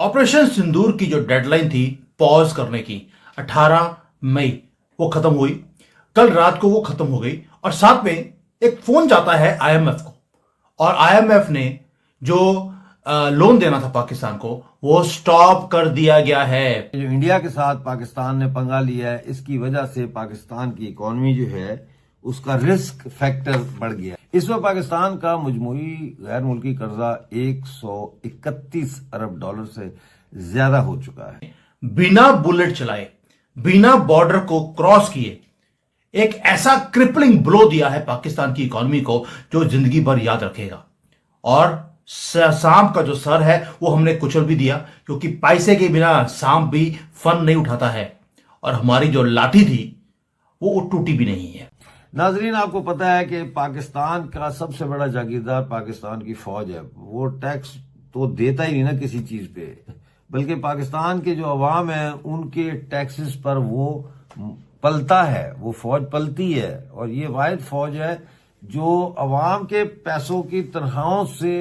Operation सिंदूर की जो deadline थी पॉज करने की 18 मई वो खत्म हुई। कल रात को वो खत्म हो गई और साथ में एक फोन जाता है आईएमएफ को और आईएमएफ ने जो लोन देना था पाकिस्तान को वो स्टॉप कर दिया गया है। जो इंडिया के साथ पाकिस्तान ने पंगा लिया है, इसकी वजह से पाकिस्तान की इकोनॉमी जो है उसका रिस्क फैक्टर बढ़ गया। इस वक्त पाकिस्तान का मजमूई गैर मुल्की कर्जा 131 अरब डॉलर से ज्यादा हो चुका है। बिना बुलेट चलाए, बिना बॉर्डर को क्रॉस किए एक ऐसा क्रिपलिंग ब्लो दिया है पाकिस्तान की इकोनॉमी को जो जिंदगी भर याद रखेगा। और सांप का जो सर है वो हमने कुचल भी दिया, क्योंकि पैसे के बिना सांप भी फन नहीं उठाता है और हमारी जो लाठी थी वो टूटी भी नहीं है। नाजरीन, आपको पता है कि पाकिस्तान का सबसे बड़ा जागीरदार पाकिस्तान की फौज है। वो टैक्स तो देता ही नहीं ना किसी चीज पे, बल्कि पाकिस्तान के जो अवाम है उनके टैक्सेस पर वो पलता है, वो फौज पलती है। और ये वाहिद फौज है जो अवाम के पैसों की तनख्वाहों से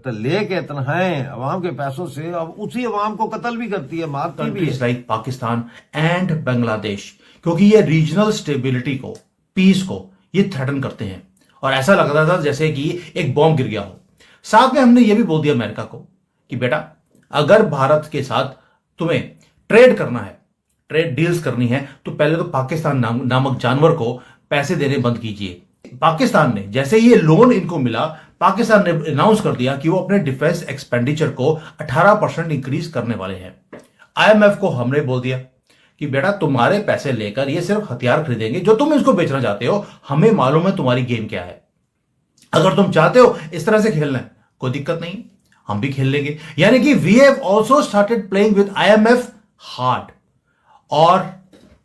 लेके तनख्वाहें अवाम के पैसों से अब उसी अवाम को कत्ल भी करती है, मारती भी है। लाइक पाकिस्तान एंड बांग्लादेश, क्योंकि ये रीजनल स्टेबिलिटी को, पीस को ये थ्रेटन करते हैं। और ऐसा लग रहा था जैसे कि एक बॉम्ब गिर गया हो। साथ में हमने ये भी बोल दिया अमेरिका को कि बेटा, अगर भारत के साथ तुम्हें ट्रेड करना है, ट्रेड डील्स करनी है, तो पहले तो पाकिस्तान नामक जानवर को पैसे देने बंद कीजिए। पाकिस्तान ने जैसे ये लोन इनको मिला, पाकिस्तान ने अनाउंस कर दिया कि वो अपने डिफेंस एक्सपेंडिचर को 18% इंक्रीज करने वाले हैं। आईएमएफ को हमने बोल दिया कि बेटा, तुम्हारे पैसे लेकर ये सिर्फ हथियार खरीदेंगे जो तुम इसको बेचना चाहते हो। हमें मालूम है तुम्हारी गेम क्या है। अगर तुम चाहते हो इस तरह से खेलना है, कोई दिक्कत नहीं, हम भी खेल लेंगे। यानी कि we have also started playing with IMF hard. और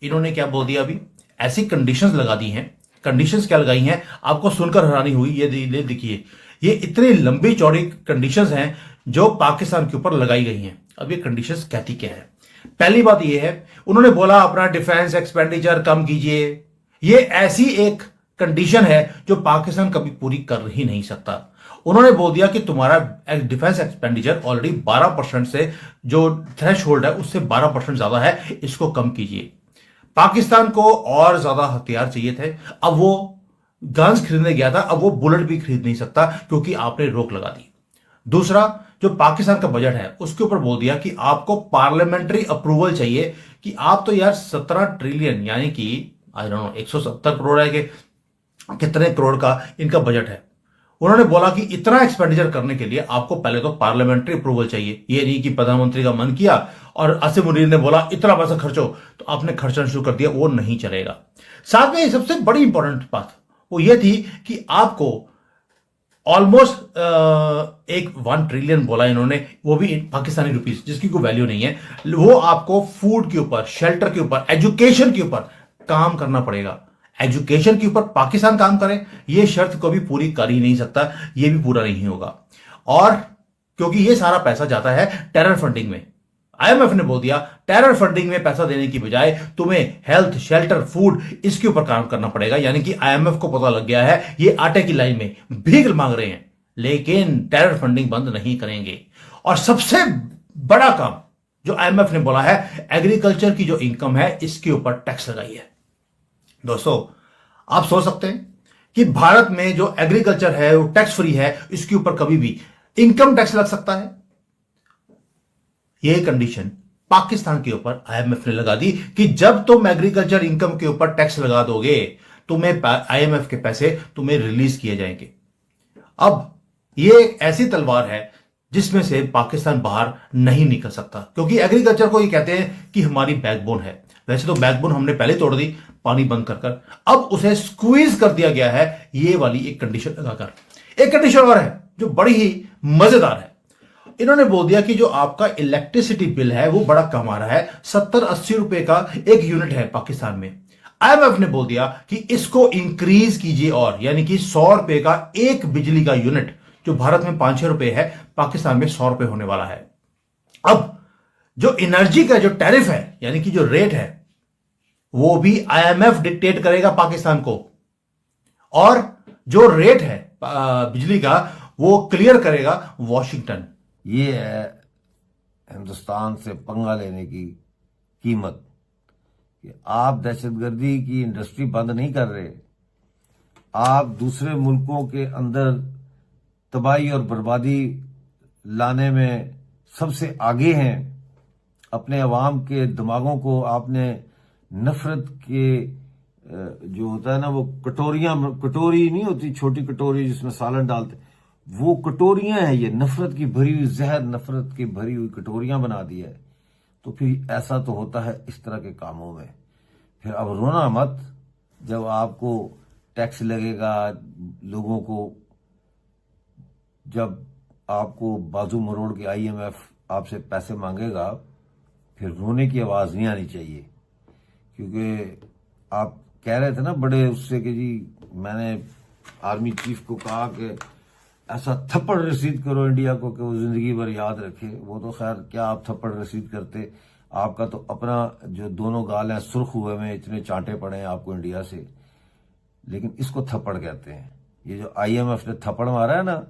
इन्होंने क्या बोल दिया, अभी ऐसी कंडीशंस लगा दी हैं। कंडीशंस क्या लगाई हैं, आपको सुनकर हैरानी हुई। ये देखिए, ये इतनी लंबी चौड़ी कंडीशंस हैं जो पाकिस्तान के ऊपर लगाई गई हैं। अब ये कंडीशंस कहती क्या है? पहली बात ये है, उन्होंने बोला अपना डिफेंस एक्सपेंडिचर कम कीजिए। ये ऐसी एक कंडीशन है जो पाकिस्तान कभी पूरी कर ही नहीं सकता। उन्होंने बोल दिया कि तुम्हारा डिफेंस एक्सपेंडिचर ऑलरेडी 12% से जो थ्रेश होल्ड है उससे 12% ज्यादा है, इसको कम कीजिए। पाकिस्तान को और ज्यादा हथियार चाहिए थे। अब वो गन्स खरीदने गया था, अब वो बुलेट भी खरीद नहीं सकता क्योंकि आपने रोक लगा दी। दूसरा, जो पाकिस्तान का बजट है उसके ऊपर बोल दिया कि आपको पार्लियामेंट्री अप्रूवल चाहिए कि आप तो यार 17 ट्रिलियन यानी कि आई डोंट नो 170 करोड़ है कि कितने करोड़ का इनका बजट है। उन्होंने बोला कि इतना एक्सपेंडिचर करने के लिए आपको पहले तो पार्लियामेंट्री अप्रूवल चाहिए। ये नहीं कि प्रधानमंत्री का मन किया और आसिफ मुनीर ने बोला इतना पैसा खर्चो तो आपने खर्चना शुरू कर दिया, वो नहीं चलेगा। साथ में सबसे बड़ी इंपॉर्टेंट बात वो ये थी कि आपको ऑलमोस्ट 1 ट्रिलियन बोला इन्होंने, वो भी पाकिस्तानी रुपीस जिसकी कोई वैल्यू नहीं है, वो आपको फूड के ऊपर, शेल्टर के ऊपर, एजुकेशन के ऊपर काम करना पड़ेगा। एजुकेशन के ऊपर पाकिस्तान काम करे, ये शर्त को भी पूरी कर ही नहीं सकता, ये भी पूरा नहीं होगा। और क्योंकि ये सारा पैसा जाता है टेरर फंडिंग में, आईएमएफ ने बोल दिया टेरर फंडिंग में पैसा देने की बजाय तुम्हें हेल्थ, शेल्टर, फूड इसके ऊपर काम करना पड़ेगा। यानी कि आईएमएफ को पता लग गया है ये आटे की लाइन में भीख मांग रहे हैं, लेकिन टेरर फंडिंग बंद नहीं करेंगे। और सबसे बड़ा काम जो आईएमएफ ने बोला है, एग्रीकल्चर की जो इनकम है इसके ऊपर टैक्स लगाई है। दोस्तों, आप सोच सकते हैं कि भारत में जो एग्रीकल्चर है वो टैक्स फ्री है, इसके ऊपर कभी भी इनकम टैक्स लग सकता है? यह कंडीशन पाकिस्तान के ऊपर आईएमएफ ने लगा दी कि जब तुम एग्रीकल्चर इनकम के ऊपर टैक्स लगा दोगे, तुम्हें आईएमएफ के पैसे तुम्हें रिलीज किए जाएंगे। अब यह एक ऐसी तलवार है जिसमें से पाकिस्तान बाहर नहीं निकल सकता, क्योंकि एग्रीकल्चर को ये कहते हैं कि हमारी बैकबोन है। वैसे तो बैकबोन हमने पहले तोड़ दी पानी बंद कर कर, अब उसे स्क्वीज कर दिया गया है ये वाली एक कंडीशन लगाकर। एक कंडीशन और है जो बड़ी ही मजेदार है। इन्होंने बोल दिया कि जो आपका इलेक्ट्रिसिटी बिल है वो बड़ा कम आ रहा है, 70-80 रुपए का एक यूनिट है पाकिस्तान में। आईएमएफ ने बोल दिया कि इसको इंक्रीज कीजिए, और यानी कि 100 रुपए का एक बिजली का यूनिट, जो भारत में 5-6 रुपए है, पाकिस्तान में 100 रुपए होने वाला है। अब जो एनर्जी का जो टैरिफ है यानी कि जो रेट है वो भी आईएमएफ डिक्टेट करेगा पाकिस्तान को, और जो रेट है बिजली का वो क्लियर करेगा वॉशिंगटन। ये है हिंदुस्तान से पंगा लेने की कीमत कि आप दहशतगर्दी की इंडस्ट्री बंद नहीं कर रहे, आप दूसरे मुल्कों के अंदर तबाही और बर्बादी लाने में सबसे आगे हैं। अपने अवाम के दिमागों को आपने नफरत के जो होता है ना, वो कटोरी नहीं होती, छोटी कटोरी जिसमें सालन डालते, वो कटोरियां हैं, ये नफरत की भरी हुई जहर, नफरत की भरी हुई कटोरियां बना दी है। तो फिर ऐसा तो होता है इस तरह के कामों में। फिर अब रोना मत जब आपको टैक्स लगेगा, लोगों को जब आपको बाजू मरोड़ के IMF आपसे पैसे मांगेगा, फिर रोने की आवाज नहीं आनी चाहिए। क्योंकि आप कह रहे थे ना बड़े उससे कि जी मैंने आर्मी चीफ को कहा कि ऐसा थप्पड़ रसीद करो इंडिया को कि वो जिंदगी भर याद रखे। वो तो खैर क्या आप थप्पड़ रसीद करते, आपका तो अपना जो दोनों गाल हैं सुर्ख हुए में इतने चांटे पड़े हैं आपको इंडिया से। लेकिन इसको थप्पड़ कहते हैं, ये जो IMF ने थप्पड़ मारा है ना,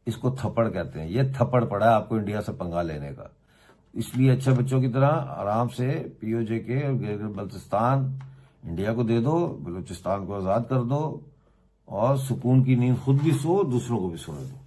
इसको थप्पड़ कहते हैं। ये थप्पड़ पड़ा है आपको इंडिया से पंगा लेने का। इसलिए अच्छे बच्चों की तरह आराम से POJ और गिलगित बल्तिस्तान इंडिया को दे दो, बलूचिस्तान को आजाद कर दो और सुकून की नींद खुद भी सो, दूसरों को भी सोने दो।